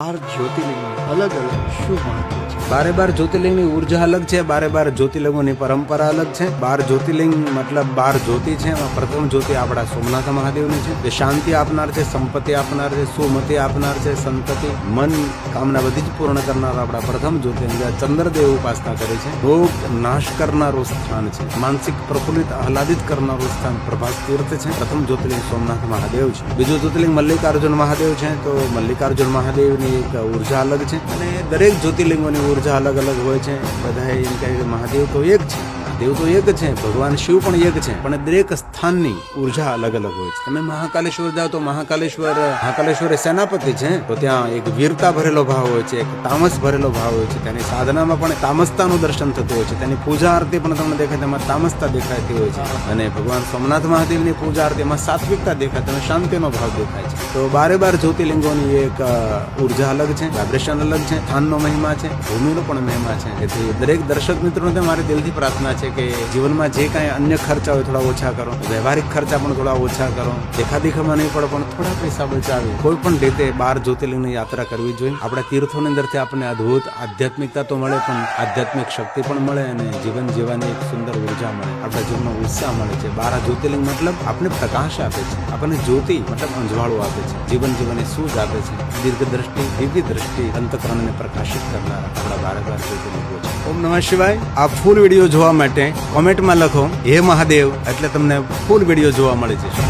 બાર જ્યોતિર્લિંગની અલગ અલગ શું મહત્વ છે? 12 જ્યોતિર્લિંગની ઉર્જા અલગ છે, 12 જ્યોતિર્લિંગોની પરંપરા અલગ છે. 12 જ્યોતિર્લિંગ મતલબ 12 જ્યોતિ છે. એમાં પ્રથમ જ્યોતિ આપણા સોમનાથ મહાદેવની છે, જે શાંતિ આપનાર છે, સંપત્તિ આપનાર છે, સુમતિ આપનાર છે, સંતતિ મન કામના બધી જ પૂર્ણ કરનાર આપણા પ્રથમ જ્યોતિર્લિંગ. ચંદ્રદેવ ઉપાસના કરે છે. રોગ નાશ કરનારું સ્થાન છે, માનસિક પ્રફુલ્લિત આહલાદિત કરનારું સ્થાન પ્રભાસ તીર્થ છે. પ્રથમ જ્યોતિર્લિંગ સોમનાથ મહાદેવ છે. બીજું જ્યોતિર્લિંગ મલ્લિકાર્જુન મહાદેવ છે. તો મલ્લિકાર્જુન મહાદેવની એક ઉર્જા અલગ છે અને દરેક જ્યોતિર્લિંગોની ઉર્જા અલગ અલગ હોય છે. બધા એમ કહે કે મહાદેવ તો એક છે, મહાદેવ તો એક છે, ભગવાન શિવ પણ એક છે, પણ દરેક સ્થાનની ઉર્જા અલગ અલગ હોય છે. તમે મહાકાલેશ્વર જાઓ તો મહાકાલેશ્વર એ સેનાપતિ છે, તો ત્યાં એક વીરતા ભરેલો ભાવ હોય છે, એક તામસ ભરેલો ભાવ હોય છે. તેની સાધનામાં પણ તામસતાનું દર્શન થતું હોય છે. તેની પૂજા આરતી પણ તમને દેખાય તેમાં તામસતા દેખાતી હોય છે. અને ભગવાન સોમનાથ મહાદેવની પૂજા આરતીમાં સાત્વિકતા દેખાય, તેમાં શાંતિનો ભાવ દેખાય છે. તો 12 જ્યોતિર્લિંગોની એક ઉર્જા અલગ છે, વાઇબ્રેશન અલગ છે, સ્થાનનો મહિમા છે, ભૂમિનો પણ મહિમા છે. તેથી દરેક દર્શક મિત્રોને મારી દિલથી પ્રાર્થના છે કે જીવનમાં જે કાંઈ અન્ય ખર્ચા હોય થોડા ઓછા કરો, વ્યવહારિક ખર્ચા પણ થોડા ઓછા કરો, દેખાદેખામાં નહીં પડે પણ થોડા પૈસા બચાવી કોઈ પણ રીતે 12 જ્યોતિર્લિંગની યાત્રા કરવી જોઈએ. આપણા તીર્થોની અંદરથી આપણને અદ્ભુત આધ્યાત્મિકતા તો મળે, પણ આધ્યાત્મિક શક્તિ પણ મળે અને જીવન જીવવાની એક સુંદર ઉર્જા મળે, આપણા જીવનનો ઉત્સાહ મળે છે. 12 જ્યોતિર્લિંગ મતલબ આપણે પ્રકાશ આપે છે, આપણને જ્યોતિ મતલબ અંજવાળું આપે છે, જીવન જીવનની સૂઝ આપે છે, દીર્ઘ દ્રષ્ટિ, દિવ્ય દ્રષ્ટિ, અંતકરણને પ્રકાશિત કરનાર આપણા 12 જ્યોતિર્લિંગો છે. ઓમ નમઃ શિવાય. આ ફૂલ વિડીયો જોવા માટે કોમેન્ટમાં લખો હે મહાદેવ, એટલે તમને ફૂલ વિડીયો જોવા મળી જશે.